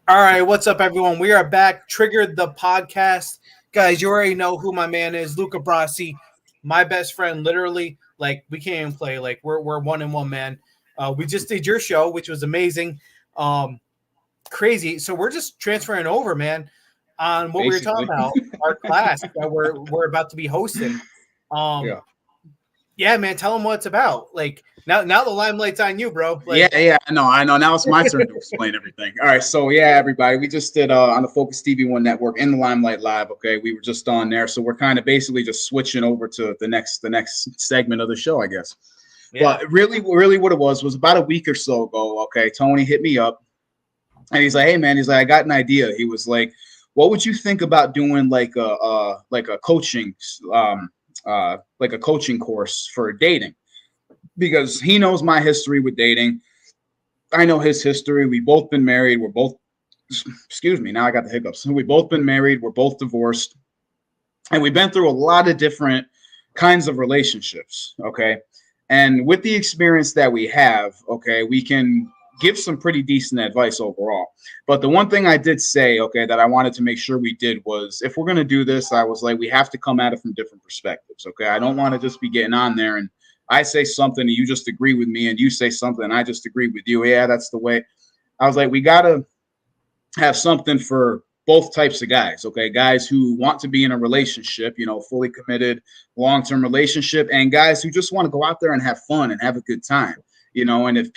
All right, what's up, everyone? We are back. Triggered the podcast, guys. You already know who my man is, Luca Brassy, my best friend. Literally, like we can't even play. Like we're one and one, man. We just did your show, which was amazing, crazy. So we're just transferring over, man, on what we were talking Basically. about, our class that we're about to be hosting. Um, Yeah. yeah, man. Tell them what it's about. Like now the limelight's on you, bro. Yeah, Like yeah, I know. Now it's my turn to explain everything. All right, so yeah, everybody, we just did on the Focus TV1 network in the Limelight Live. Okay, we were just on there, so we're kind of basically just switching over to the next segment of the show, I guess. yeah, But really, what it was about a week or so ago. Okay, Tony hit me up and he's like, "Hey, man," he's like, "I got an idea." He was like, "What would you think about doing like a coaching like a coaching course for dating?" Because he knows my history with dating. I know his history. We've both been married. We're both, excuse me, now I got the hiccups. We've both been married. We're both divorced. And we've been through a lot of different kinds of relationships. Okay. And with the experience that we have, okay, we can give some pretty decent advice overall. But the one thing I did say, okay, that I wanted to make sure we did was if we're going to do this, I was like, we have to come at it from different perspectives. Okay. I don't want to just be getting on there and I say something and you just agree with me, and you say something and I just agree with you. Yeah, that's the way. I was like, we got to have something for both types of guys. Okay. Guys who want to be in a relationship, fully committed, long term relationship, and guys who just want to go out there and have fun and have a good time. And if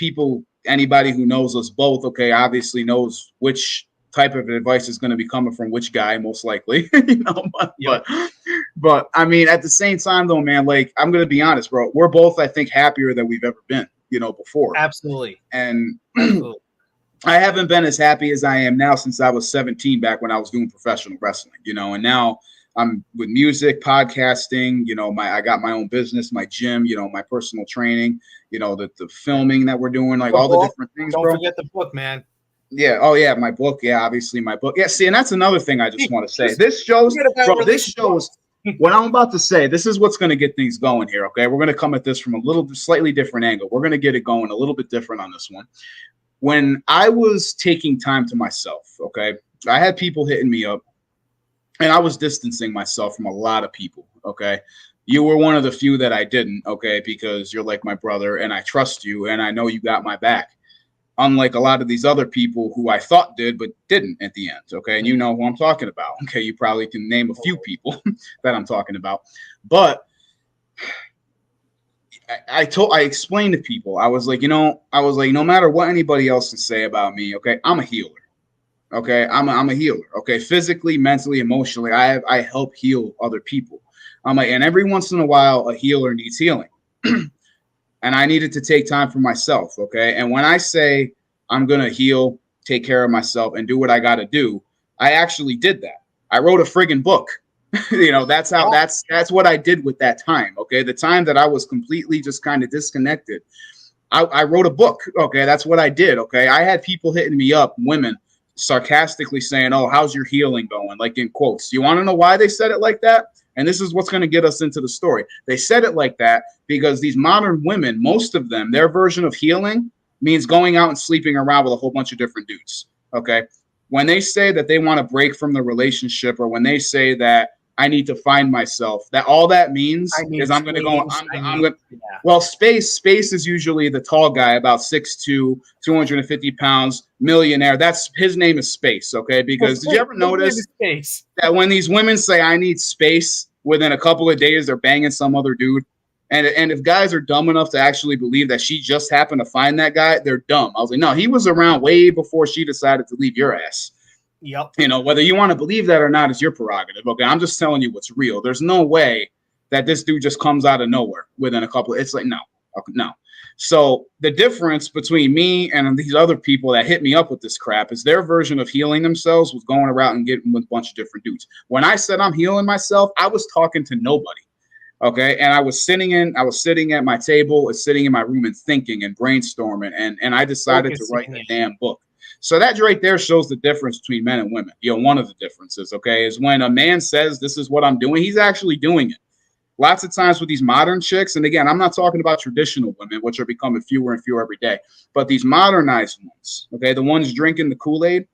anybody who knows us both, okay, obviously knows which type of advice is going to be coming from which guy, most likely, but, yep, but but I mean, at the same time, though, man, like I'm gonna be honest, bro. We're both, I think, happier than we've ever been, before. absolutely, And absolutely. I haven't been as happy as I am now since I was 17, back when I was doing professional wrestling, and now I'm with music, podcasting, I got my own business, my gym, my personal training, the filming that we're doing, like all the Football. different things, Don't bro. forget the book, man. Yeah. Oh, yeah. My book. Yeah. Obviously, my book. Yeah. See, and that's another thing I just Hey, want to say. just This shows, forget about bro. This releasing shows books. what I'm about to say. This is what's going to get things going here. Okay. We're going to come at this from a little slightly different angle. We're going to get it going a little bit different on this one. When I was taking time to myself, okay, I had people hitting me up and I was distancing myself from a lot of people. Okay. You were one of the few that I didn't. Okay. Because you're like my brother and I trust you and I know you got my back, unlike a lot of these other people who I thought did but didn't at the end. Okay, and you know who I'm talking about. Okay, you probably can name a few people that I'm talking about. But I explained to people, I was like, no matter what anybody else can say about me, okay, I'm a healer. Okay, I'm a healer. Okay, physically, mentally, emotionally, I help heal other people. I'm like, and every once in a while, a healer needs healing. And I needed to take time for myself. Okay. And when I say I'm going to heal, take care of myself, and do what I got to do, I actually did that. I wrote a friggin' book. That's how Yeah, that's what I did with that time. Okay. The time that I was completely just kind of disconnected. I wrote a book. Okay. That's what I did. Okay. I had people hitting me up, women, sarcastically saying, "Oh, how's your healing going?" Like in quotes. You want to know why they said it like that? And this is what's going to get us into the story. They said it like that because these modern women, most of them, their version of healing means going out and sleeping around with a whole bunch of different dudes. Okay. When they say that they want to break from the relationship, or when they say that I need to find myself, that all that I means is need I'm going to go, space. I'm going to, Yeah. well, space is usually the tall guy, about 6'2", 250 pounds, millionaire. That's his name is Space. Okay. Because did you ever His name notice is Space. that when these women say I need space, within a couple of days they're banging some other dude? And if guys are dumb enough to actually believe that she just happened to find that guy, they're dumb. I was like, no, he was around way before she decided to leave your ass. Yep. Whether you want to believe that or not is your prerogative. Okay, I'm just telling you what's real. There's no way that this dude just comes out of nowhere within a couple. It's like, no, no. So the difference between me and these other people that hit me up with this crap is their version of healing themselves was going around and getting with a bunch of different dudes. When I said I'm healing myself, I was talking to nobody. Okay. And I was sitting at my table, sitting in my room and thinking and brainstorming. And I decided to write Focusing a in. damn book. So that right there shows the difference between men and women. One of the differences, okay, is when a man says this is what I'm doing, he's actually doing it. Lots of times with these modern chicks, and again, I'm not talking about traditional women, which are becoming fewer and fewer every day, but these modernized ones, okay, the ones drinking the Kool-Aid,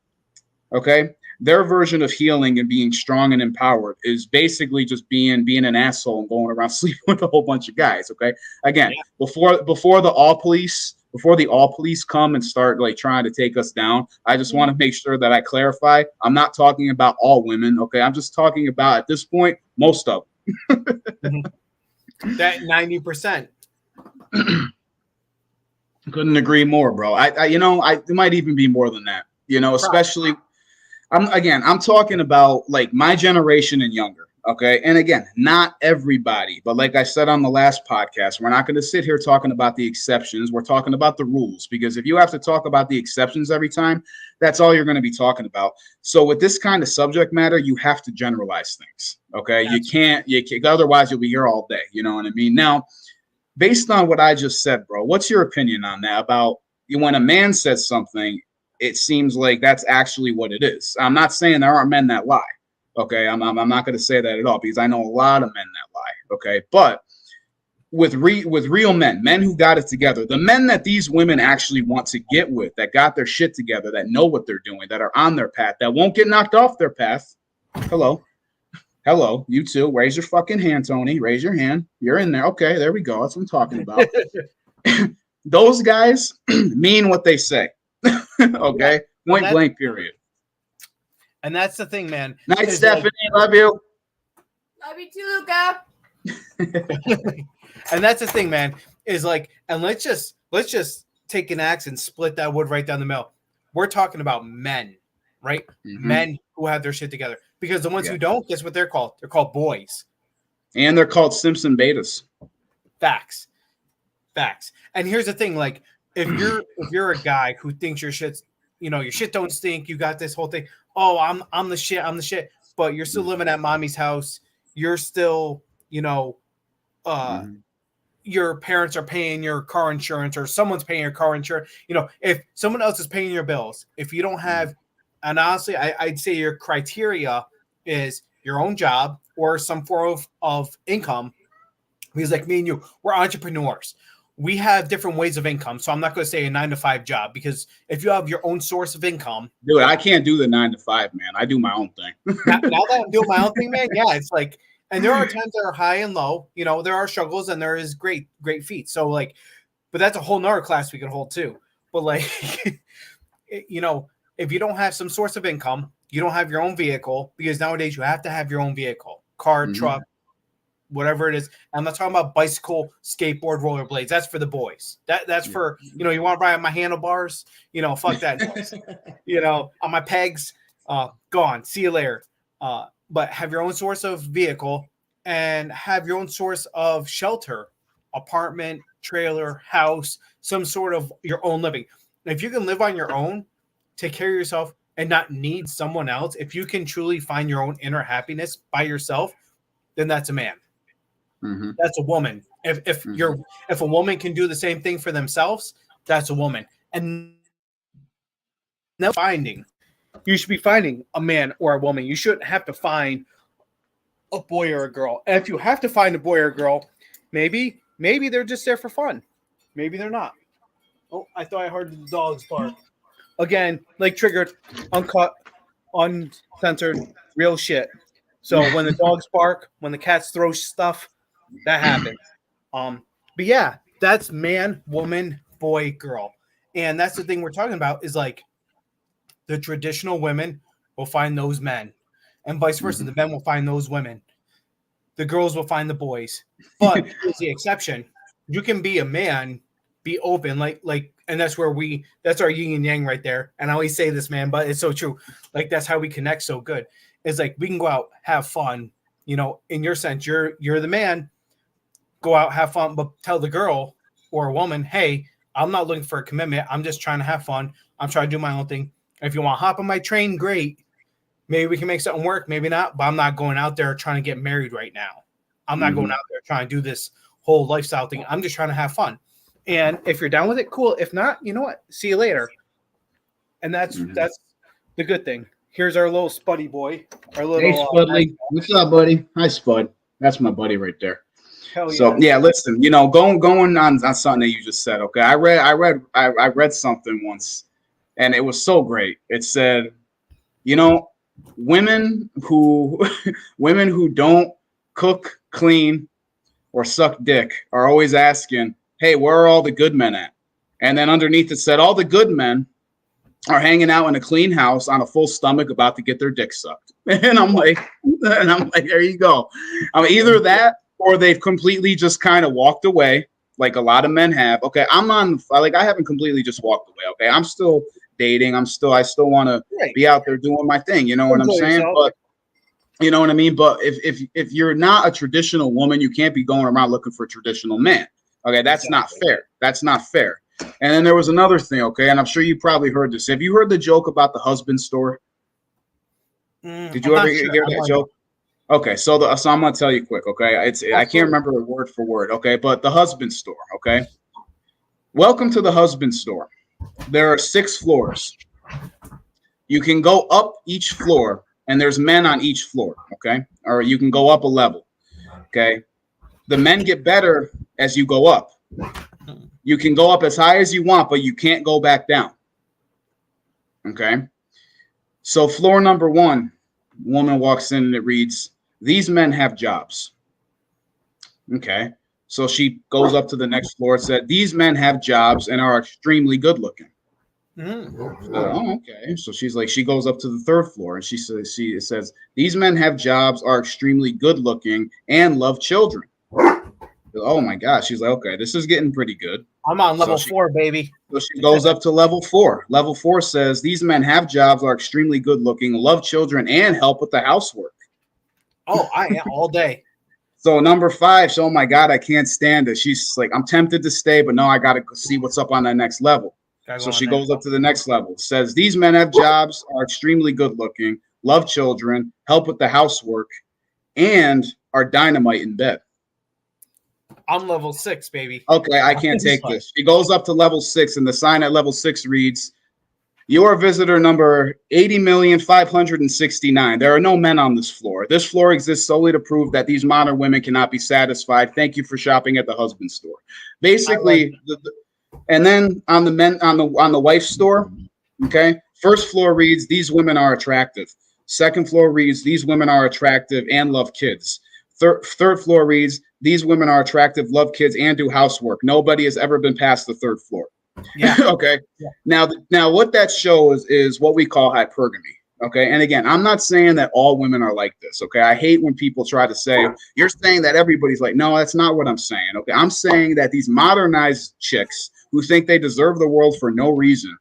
Okay. Their version of healing and being strong and empowered is basically just being an asshole and going around sleeping with a whole bunch of guys. Okay. Again, Yeah. before the all police come and start like trying to take us down, I just want to make sure that I clarify. I'm not talking about all women. Okay. I'm just talking about at this point, most of them. That 90%. Couldn't agree more, bro. It might even be more than that. Especially I'm talking about like my generation and younger. Okay. And again, not everybody, but like I said on the last podcast, we're not going to sit here talking about the exceptions. We're talking about the rules, because if you have to talk about the exceptions every time, that's all you're going to be talking about. So with this kind of subject matter, you have to generalize things. Okay. You can't, otherwise you'll be here all day. You know what I mean? Now, based on what I just said, bro, what's your opinion on that? About when a man says something, it seems like that's actually what it is. I'm not saying there aren't men that lie. Okay, I'm not going to say that at all, because I know a lot of men that lie. Okay, but with real men who got it together, the men that these women actually want to get with, that got their shit together, that know what they're doing, that are on their path, that won't get knocked off their path. Hello, you too. Raise your fucking hand, Tony. Raise your hand. You're in there. Okay, there we go. That's what I'm talking about. Those guys mean what they say. Okay, yeah. point blank, period. And that's the thing, man. Night, Stephanie. Love you. Love you too, Luca. And that's the thing, man. Is like, and let's just take an axe and split that wood right down the middle. We're talking about men, right? Mm-hmm. Men who have their shit together. Because the ones who don't, guess what they're called? They're called boys. And they're called Simpson betas. Facts. And here's the thing, like, if you're a guy who thinks your shit's, your shit don't stink, you got this whole thing. Oh, I'm the shit, but you're still living at mommy's house. You're still, your parents are paying your car insurance, or someone's paying your car insurance. If someone else is paying your bills, if you don't have, and honestly, I'd say your criteria is your own job or some form of income. Because like me and you, we're entrepreneurs. We have different ways of income. So I'm not going to say a 9-to-5 job, because if you have your own source of income. Dude, I can't do the 9-to-5, man. I do my own thing. now that I'm doing my own thing, man, yeah, it's like, and there are times that are high and low. There are struggles and there is great feats. So like, but that's a whole nother class we could hold too. But like, if you don't have some source of income, you don't have your own vehicle, because nowadays you have to have your own vehicle, car, truck, whatever it is. I'm not talking about bicycle, skateboard, rollerblades. That's for the boys. That's for, you want to ride on my handlebars, fuck that noise. On my pegs, gone. See you later. But have your own source of vehicle and have your own source of shelter, apartment, trailer, house, some sort of your own living. If you can live on your own, take care of yourself, and not need someone else, if you can truly find your own inner happiness by yourself, then that's a man. Mm-hmm. That's a woman. If a woman can do the same thing for themselves, that's a woman. And now you should be finding a man or a woman. You shouldn't have to find a boy or a girl. And if you have to find a boy or a girl, maybe they're just there for fun. Maybe they're not. Oh, I thought I heard the dogs bark. Again, like triggered, uncut, uncensored, real shit. So when the dogs bark, when the cats throw stuff, that happens. But yeah, that's man, woman, boy, girl. And that's the thing we're talking about, is like the traditional women will find those men, and vice versa. The men will find those women. The girls will find the boys. But here's the exception. You can be a man, be open, like, and that's our yin and yang right there. And I always say this, man, but it's so true. Like, that's how we connect so good. It's like, we can go out, have fun, in your sense, you're the man, go out, have fun, but tell the girl or a woman, hey, I'm not looking for a commitment. I'm just trying to have fun. I'm trying to do my own thing. If you want to hop on my train, great. Maybe we can make something work, maybe not, but I'm not going out there trying to get married right now. I'm not going out there trying to do this whole lifestyle thing. I'm just trying to have fun. And if you're down with it, cool. If not, you know what? See you later. And that's the good thing. Here's our little Spuddy boy. Our little, hey, Spudley. What's up, buddy? Hi, Spud. That's my buddy right there. Hell yeah. So yeah, listen. Going on something that you just said. Okay, I read something once, and it was so great. It said, You know, women who women who don't cook, clean, or suck dick are always asking, "Hey, where are all the good men at?" And then underneath it said, "All the good men are hanging out in a clean house on a full stomach, about to get their dick sucked." And I'm like, there you go. Either that or they've completely just kind of walked away, like a lot of men have. Okay, I haven't completely just walked away. Okay, I'm still dating. I still want to Right. be out there doing my thing. You know what I'm Enjoy saying? yourself. But you know what I mean? But if you're not a traditional woman, you can't be going around looking for a traditional man. Okay, that's not fair. That's not fair. And then there was another thing, okay, and I'm sure you probably heard this. Have you heard the joke about the husband store? Did you I'm ever not sure. hear that joke? Okay, so I'm gonna tell you quick, okay? I can't remember it word for word, okay, but the husband store, okay? Welcome to the husband store. There are 6 floors. You can go up each floor, and there's men on each floor, okay? Or you can go up a level, okay? The men get better as you go up. You can go up as high as you want, but you can't go back down. Okay. So floor number 1, woman walks in and it reads, "These men have jobs." Okay. So she goes up to the next floor. It said, "These men have jobs and are extremely good looking." Oh, okay. So she goes up to the 3rd floor and it says, "These men have jobs, are extremely good looking, and love children." Oh my gosh. She's like, okay, this is getting pretty good. I'm on level 4, baby. So she goes up to level 4. Level 4 says, "These men have jobs, are extremely good looking, love children, and help with the housework." Oh, I am all day. So number 5, oh my God, I can't stand it. She's like, "I'm tempted to stay, but no, I got to see what's up on that next level." So she goes up to the next level. Says, "These men have jobs, are extremely good looking, love children, help with the housework, and are dynamite in bed." I'm level 6, baby. Okay, I can't take this. She goes up to level 6, and the sign at level 6 reads, "Your visitor number 80,569. There are no men on this floor. This floor exists solely to prove that these modern women cannot be satisfied. Thank you for shopping at the husband store." Basically, and then on the wife store, okay, 1st floor reads, "These women are attractive." 2nd floor reads, "These women are attractive and love kids." Third floor reads, "These women are attractive, love kids, and do housework." Nobody has ever been past the 3rd floor. Yeah. Okay. Yeah. Now what that shows is what we call hypergamy. Okay. And again, I'm not saying that all women are like this. Okay. I hate when people try to say, "You're saying that everybody's like," no, that's not what I'm saying. Okay. I'm saying that these modernized chicks who think they deserve the world for no reason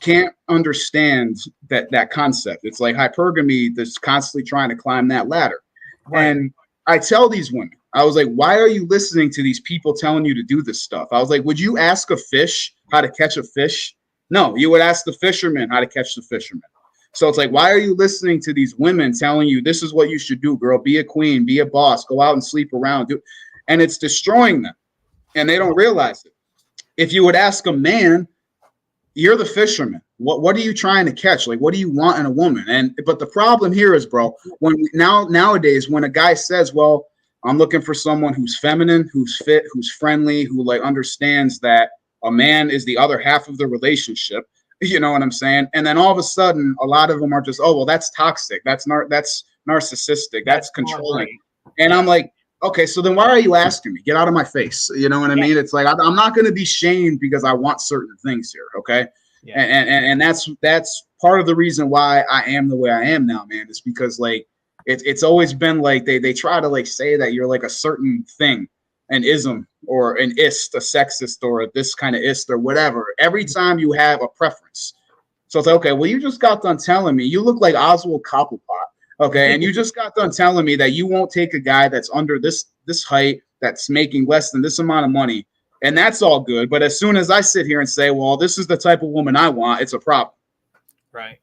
can't understand that concept. It's like hypergamy that's constantly trying to climb that ladder. Right. And I tell these women, I was like, "Why are you listening to these people telling you to do this stuff?" I was like, "Would you ask a fish how to catch a fish?" No, you would ask the fisherman how to catch the fisherman. So it's like, why are you listening to these women telling you this is what you should do, girl? Be a queen, be a boss, go out and sleep around. And it's destroying them. And they don't realize it. If you would ask a man, "You're the fisherman. What are you trying to catch? Like, what do you want in a woman?" But the problem here is, bro, nowadays when a guy says, "Well, I'm looking for someone who's feminine, who's fit, who's friendly, who like understands that a man is the other half of the relationship," you know what I'm saying? And then all of a sudden, a lot of them are just, "Oh, well, that's toxic. That's narcissistic. That's controlling." And I'm like, okay, so then why are you asking me? Get out of my face. You know what I mean? It's like, I'm not going to be shamed because I want certain things here. Okay. Yeah. And that's part of the reason why I am the way I am now, man. Is because like, it's always been like, they try to like say that you're like a certain thing, an ism or an ist, a sexist or this kind of ist or whatever. Every time you have a preference. So it's like, okay, well, you just got done telling me you look like Oswald Cobblepot. Okay, and you just got done telling me that you won't take a guy that's under this height, that's making less than this amount of money, and that's all good. But as soon as I sit here and say, "Well, this is the type of woman I want," it's a problem. Right.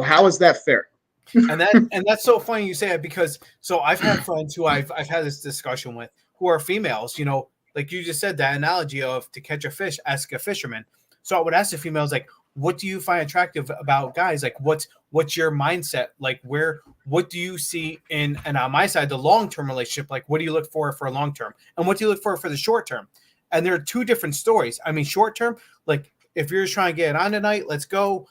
How is that fair? And that's so funny you say it, because so I've had friends who I've had this discussion with who are females. You know, like you just said, that analogy of to catch a fish, ask a fisherman. So I would ask the females, like, what do you find attractive about guys? Like, what's your mindset? Like, what do you see and on my side, the long-term relationship, like, what do you look for a long-term? And what do you look for the short-term? And there are 2 different stories. I mean, short-term, like, if you're just trying to get it on tonight, let's go.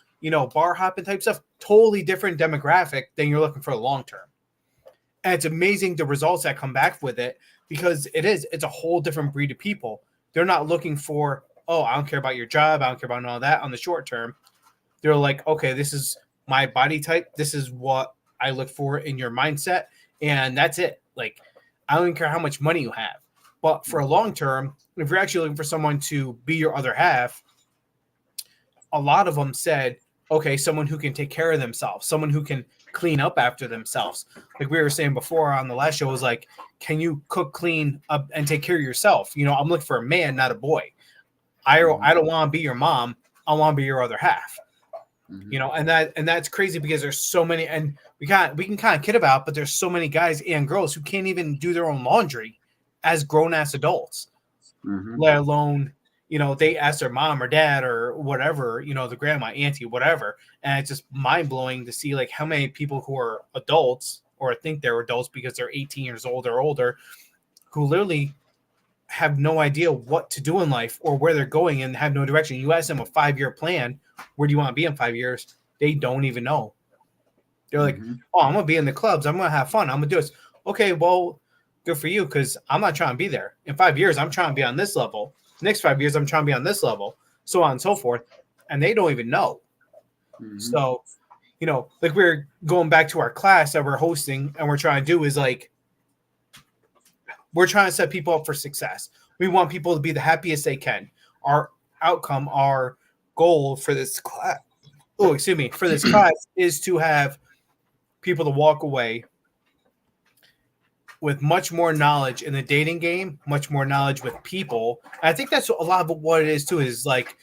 bar hopping type stuff, totally different demographic than you're looking for the long term. And it's amazing the results that come back with it, because it's a whole different breed of people. They're not looking for, oh, I don't care about your job, I don't care about all that on the short term. They're like, okay, this is my body type, this is what I look for in your mindset, and that's it. Like, I don't even care how much money you have. But for a long term, if you're actually looking for someone to be your other half, a lot of them said, okay, someone who can take care of themselves, someone who can clean up after themselves. Like we were saying before on the last show, was like, can you cook, clean up, and take care of yourself? I'm looking for a man, not a boy. I don't want to be your mom. I want to be your other half. And that's crazy, because there's so many, and we can kind of kid about, but there's so many guys and girls who can't even do their own laundry as grown-ass adults, let alone, they ask their mom or dad or whatever, the grandma, auntie, whatever. And it's just mind-blowing to see, like, how many people who are adults or think they're adults because they're 18 years old or older, who literally have no idea what to do in life or where they're going and have no direction. You ask them a 5-year plan, where do you want to be in 5 years? They don't even know. They're like, oh, I'm going to be in the clubs. I'm going to have fun. I'm going to do this. Okay, well, good for you, because I'm not trying to be there. In 5 years, I'm trying to be on this level. Next 5 years, I'm trying to be on this level, so on and so forth. And they don't even know. So, like we're going back to our class that we're hosting and we're trying to do is like, we're trying to set people up for success. We want people to be the happiest they can. Our outcome, our goal for this class, for this class is to have people to walk away with much more knowledge in the dating game, much more knowledge with people. And I think that's a lot of what it is too, is like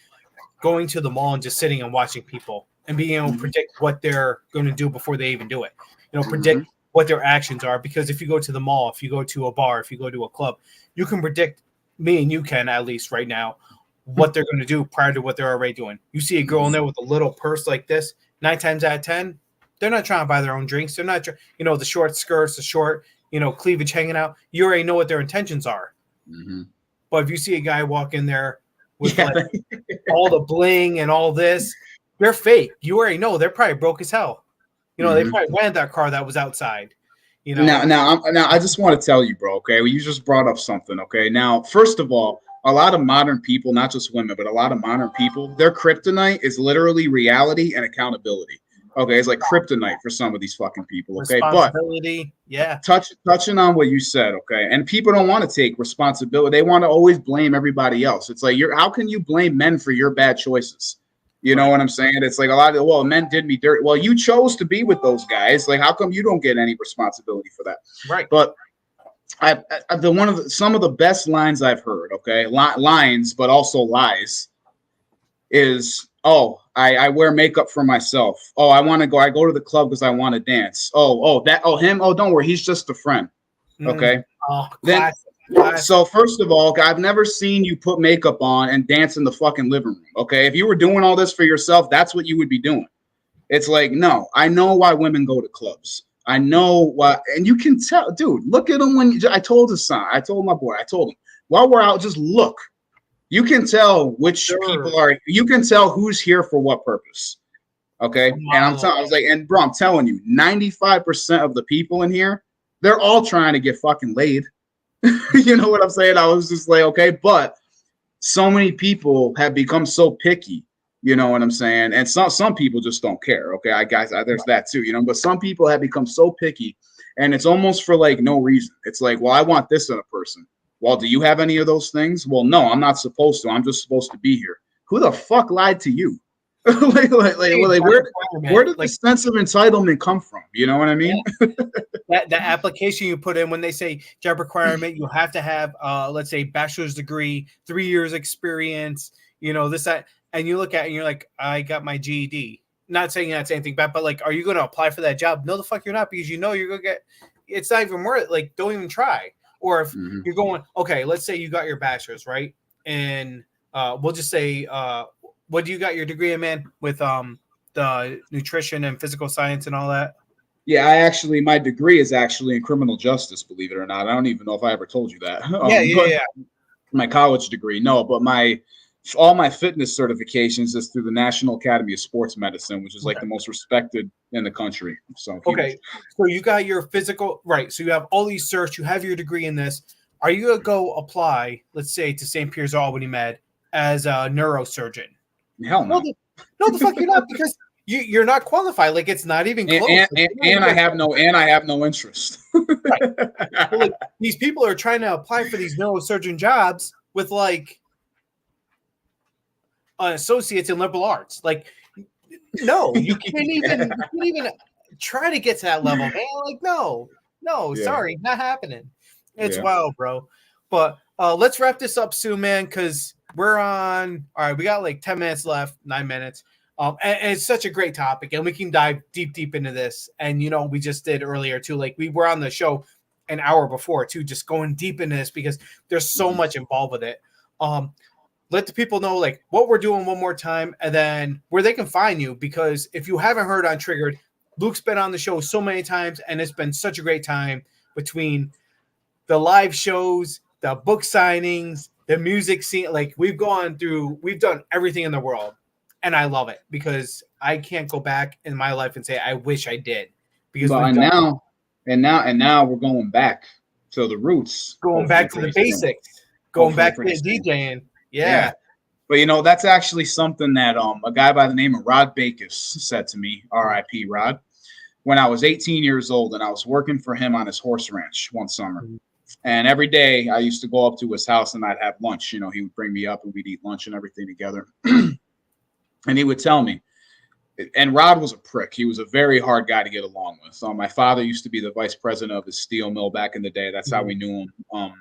going to the mall and just sitting and watching people and being able to predict what they're going to do before they even do it. Predict what their actions are. Because if you go to the mall, if you go to a bar, if you go to a club, you can predict, me and you can at least right now, what they're going to do prior to what they're already doing. You see a girl in there with a little purse like this, 9 times out of 10, they're not trying to buy their own drinks. They're not, the short skirts, the short, cleavage hanging out. You already know what their intentions are. But if you see a guy walk in there with like all the bling and all this, they're fake. You already know they're probably broke as hell. They probably rented that car that was outside. Now, I just want to tell you, bro. Okay, well, you just brought up something. Okay, now, first of all, a lot of modern people, not just women, but a lot of modern people, their kryptonite is literally reality and accountability. Okay, it's like kryptonite for some of these fucking people. Okay, but touching on what you said. Okay, and people don't want to take responsibility. They want to always blame everybody else. It's like, how can you blame men for your bad choices? You know what I'm saying? It's like a lot of, men did me dirty. Well, you chose to be with those guys. Like, how come you don't get any responsibility for that? Right. But some of the best lines I've heard, okay, lines, but also lies, is, oh, I wear makeup for myself. Oh, I go to the club because I want to dance. Him. Oh, don't worry, he's just a friend. Okay. Then. So first of all, I've never seen you put makeup on and dance in the fucking living room. Okay, if you were doing all this for yourself, that's what you would be doing. It's like, no, I know why women go to clubs. I know why, and you can tell, dude. Look at him I told my boy, while we're out, just look. You can tell which people are. You can tell who's here for what purpose. Okay, and I was like, and bro, I'm telling you, 95% of the people in here, they're all trying to get fucking laid. You know what I'm saying? I was just like, okay, but so many people have become so picky. You know what I'm saying? And some people just don't care. Okay, guys, there's that too. But some people have become so picky, and it's almost for like no reason. It's like, well, I want this in a person. Well, do you have any of those things? Well, no, I'm not supposed to. I'm just supposed to be here. Who the fuck lied to you? Where did the sense of entitlement come from? You know what I mean? Yeah. That application you put in when they say job requirement, you have to have, let's say, bachelor's degree, 3 years experience, this, that, and you look at it and you're like, I got my GED. Not saying that's anything bad, but like, are you going to apply for that job? No, the fuck you're not, because you're going to get, it's not even worth it. Like, don't even try. Or if you're going, okay, let's say you got your bachelor's, right? And we'll just say, what do you got your degree in, man? With the nutrition and physical science and all that? Yeah, my degree is actually in criminal justice, believe it or not. I don't even know if I ever told you that. Yeah. My college degree, no, but my all my fitness certifications is through the National Academy of Sports Medicine, which is like the most respected in the country. So okay, so you got your physical right. So you have all these certs. You have your degree in this. Are you gonna go apply, let's say, to St. Pierre's Albany Med as a neurosurgeon? Hell no. No, the fuck you're not, because you're not qualified. Like, it's not even close. And I have no interest. Right. Well, like, these people are trying to apply for these neurosurgeon jobs with like associates in liberal arts. Like, no, you can't even try to get to that level, man. Like, no, sorry, not happening. It's wild, bro. But let's wrap this up soon, man, because we're on. All right, we got like 10 minutes left, 9 minutes. And it's such a great topic, and we can dive deep into this. And we just did earlier too. Like, we were on the show an hour before too, just going deep into this because there's so much involved with it. Let the people know like what we're doing one more time, and then where they can find you. Because if you haven't heard on Triggered, Luke's been on the show so many times, and it's been such a great time between the live shows, the book signings, the music scene. Like, we've done everything in the world. And I love it because I can't go back in my life and say I wish I did. Because now we're going back to the roots, going back to the basics, going back to DJing. Yeah. But that's actually something that a guy by the name of Rod Backus said to me, R.I.P. Rod, when I was 18 years old, and I was working for him on his horse ranch one summer. And every day I used to go up to his house and I'd have lunch. He would bring me up and we'd eat lunch and everything together. And he would tell me, and Rod was a prick. He was a very hard guy to get along with. So my father used to be the vice president of his steel mill back in the day. That's how we knew him.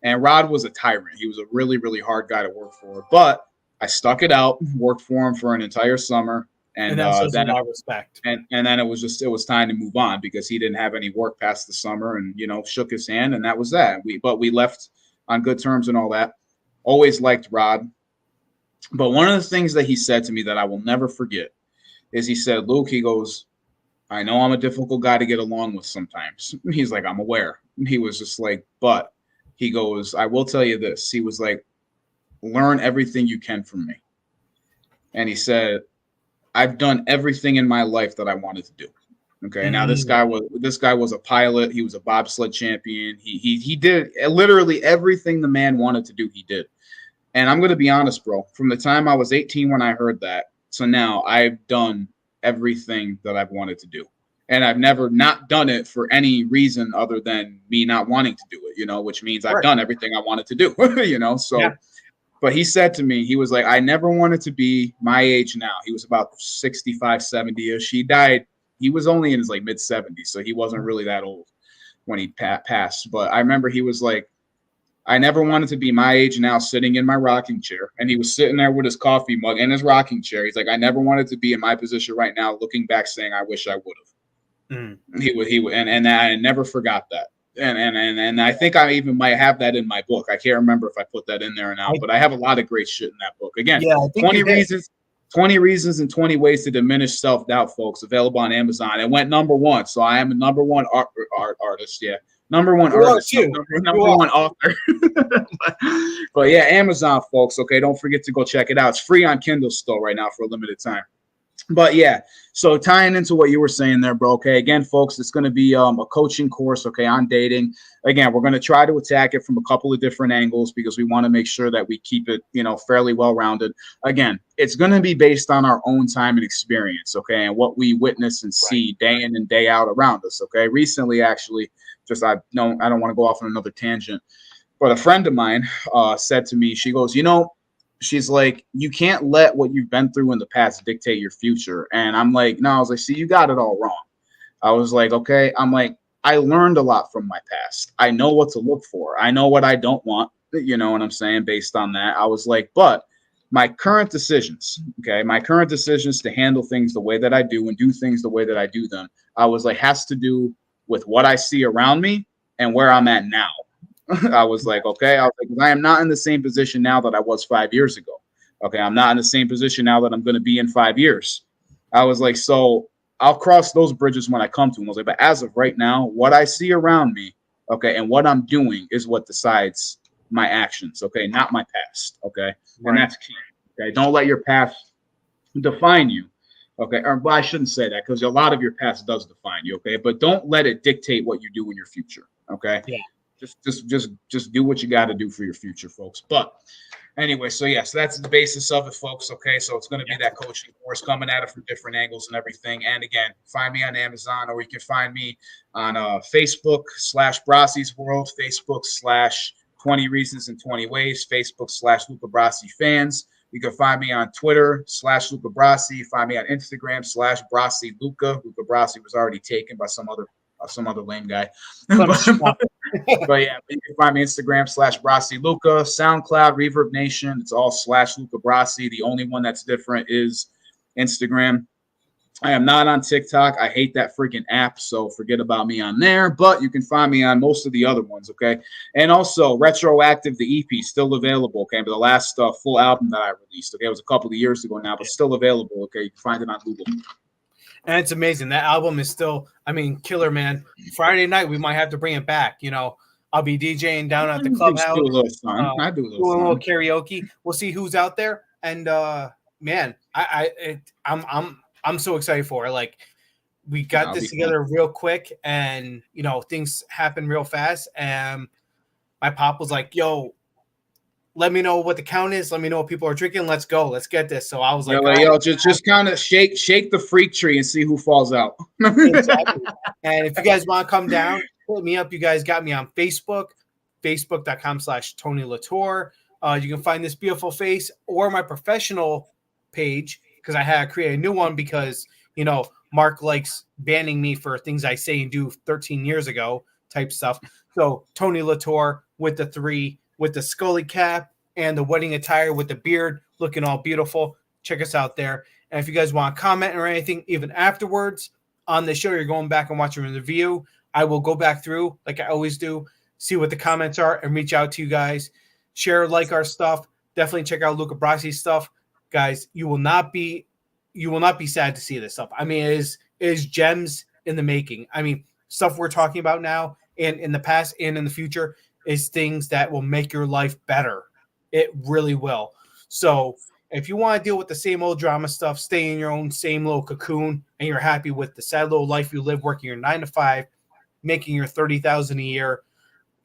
And Rod was a tyrant. He was a really, really hard guy to work for. But I stuck it out, worked for him for an entire summer. And then respect. And then it was time to move on because he didn't have any work past the summer, and shook his hand, and that was that. We left on good terms and all that. Always liked Rod. But one of the things that he said to me that I will never forget is he said, Luke, he goes, I know I'm a difficult guy to get along with sometimes. He's like, I'm aware. He was just like, but he goes, I will tell you this. He was like, learn everything you can from me. And he said, I've done everything in my life that I wanted to do. Okay. Now this guy was a pilot. He was a bobsled champion. He did literally everything the man wanted to do. He did. And I'm going to be honest, bro, from the time I was 18 when I heard that, so now I've done everything that I've wanted to do. And I've never not done it for any reason other than me not wanting to do it, which means I've done everything I wanted to do, So, yeah. But he said to me, he was like, I never wanted to be my age now. He was about 65, 70-ish. He died. He was only in his like mid 70s. So he wasn't really that old when he passed. But I remember he was like, I never wanted to be my age now, sitting in my rocking chair. And he was sitting there with his coffee mug in his rocking chair. He's like, I never wanted to be in my position right now, looking back, saying, I wish I would have. He would, and I never forgot that. And I think I even might have that in my book. I can't remember if I put that in there or not, but I have a lot of great shit in that book. Again, 20 reasons and 20 ways to diminish self-doubt, folks, available on Amazon. It went number one. So I am a number one artist. Yeah. Number one artist, number one author. But yeah, Amazon, folks. Okay, don't forget to go check it out. It's free on Kindle still right now for a limited time. But yeah, so tying into what you were saying there, bro. Okay, again, folks, it's going to be a coaching course, okay, on dating. Again, we're going to try to attack it from a couple of different angles because we want to make sure that we keep it, fairly well-rounded. Again, it's going to be based on our own time and experience, okay, and what we witness and see day in and day out around us, okay. Recently, actually, I don't want to go off on another tangent, but a friend of mine said to me, she goes, she's like, you can't let what you've been through in the past dictate your future. And I'm like, no, I was like, see, you got it all wrong. I was like, okay. I'm like, I learned a lot from my past. I know what to look for. I know what I don't want, you know what I'm saying? Based on that, I was like, but my current decisions, okay, to handle things the way that I do and do things the way that I do them, I was like, has to do with what I see around me and where I'm at now. I was like, okay, I am not in the same position now that I was 5 years ago. Okay, I'm not in the same position now that I'm going to be in 5 years. I was like, so I'll cross those bridges when I come to them. I was like, but as of right now, what I see around me, okay, and what I'm doing is what decides my actions, okay, not my past, okay, and that's key. Okay, don't let your past define you. Okay, or well, I shouldn't say that because a lot of your past does define you. Okay, but don't let it dictate what you do in your future. Okay, Yeah. Just do what you got to do for your future, folks. But anyway, so yes, that's the basis of it, folks. Okay, so it's going to be that coaching course coming at it from different angles and everything. And again, find me on Amazon, or you can find me on Facebook/Brassy's World, Facebook/20 Reasons and 20 Ways, Facebook/Luca Brassy Fans. You can find me on Twitter/Luca Brassy. Find me on Instagram/Brassy Luca. Luca Brassy was already taken by some other lame guy. But yeah, you can find me Instagram/Brassy Luca, SoundCloud, Reverb Nation. It's all /Luca Brassy. The only one that's different is Instagram. I am not on TikTok. I hate that freaking app, so forget about me on there. But you can find me on most of the other ones, okay? And also, Retroactive, the EP, still available, okay? But the last full album that I released, okay? It was a couple of years ago now, but still available, okay? You can find it on Google. And it's amazing. That album is still, I mean, killer, man. Friday night, we might have to bring it back. You know, I'll be DJing down at the clubhouse. Do a little fun. I do a little karaoke. We'll see who's out there. And man, I'm so excited for it. Like, we got this together real quick, and you know, things happen real fast. And my pop was like, "Yo, let me know what the count is. Let me know what people are drinking. Let's go. Let's get this." So I was like, just kind of shake the freak tree and see who falls out. Exactly. And if you guys want to come down, hit me up. You guys got me on Facebook, facebook.com/Tony Latour. You can find this beautiful face or my professional page, because I had to create a new one because, you know, Mark likes banning me for things I say and do 13 years ago type stuff. So Tony Latour with the 3, with the Scully cap and the wedding attire with the beard, looking all beautiful. Check us out there. And if you guys want to comment or anything, even afterwards on the show, you're going back and watching the review, I will go back through like I always do, see what the comments are, and reach out to you guys. Share, like our stuff. Definitely check out Luca Brassy's stuff. Guys, you will not be sad to see this stuff. I mean, it is gems in the making. I mean, stuff we're talking about now and in the past and in the future is things that will make your life better. It really will. So if you want to deal with the same old drama stuff, stay in your own same little cocoon, and you're happy with the sad little life you live, working your 9 to 5, making your $30,000 a year,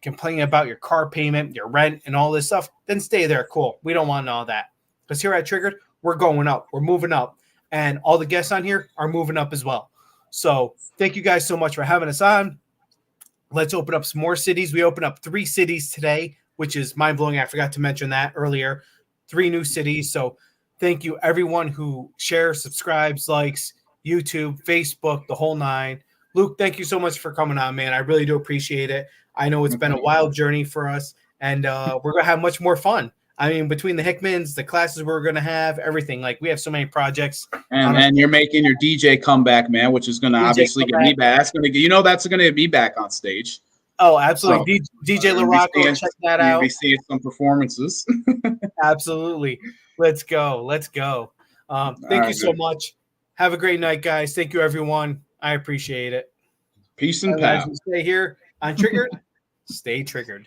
complaining about your car payment, your rent, and all this stuff, then stay there. Cool. We don't want all that. Because here at Triggered, we're going up. We're moving up. And all the guests on here are moving up as well. So thank you guys so much for having us on. Let's open up some more cities. We opened up 3 cities today, which is mind-blowing. I forgot to mention that earlier. 3 new cities. So thank you, everyone who shares, subscribes, likes, YouTube, Facebook, the whole 9. Luke, thank you so much for coming on, man. I really do appreciate it. I know it's been a wild journey for us, and we're going to have much more fun. I mean, between the Hickmans, the classes we're going to have, everything. Like, we have so many projects. And you're making your DJ comeback, man, which is going to obviously get me back. That's going to get me back on stage. Oh, absolutely. So, DJ LaRocco, check that out. We'll be seeing some performances. Absolutely. Let's go. Thank you so much. Have a great night, guys. Thank you, everyone. I appreciate it. Peace and power. Stay here on Triggered. Stay triggered.